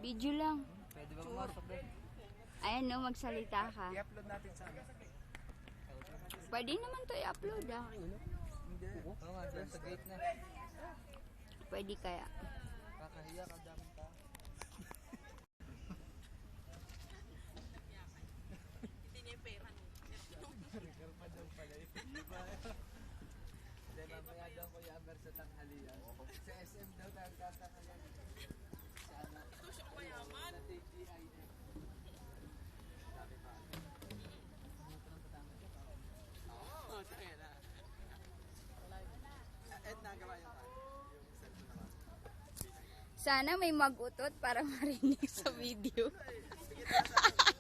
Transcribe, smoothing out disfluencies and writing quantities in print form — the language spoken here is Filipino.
Video lang. Pwede ba pumasok din? Ayan no, magsalita ka. I-upload natin sa ano? Pwede naman to i-upload ah. Hindi. Oo nga, dyan sa gate na. Pwede kaya. Kakahiya ka daming tao. Regal pa daw pala yun. Hindi, mamaya daw ko i-amber sa tanghalian. Sa SM daw tayo tatanghalian. Sa ano? Ito siya mayaman. Sa TGI. Sabi pa. Oo, sige na. Ed, nagawa yung cellphone naman. Sana may mag-utot para marinig sa video. Sige na.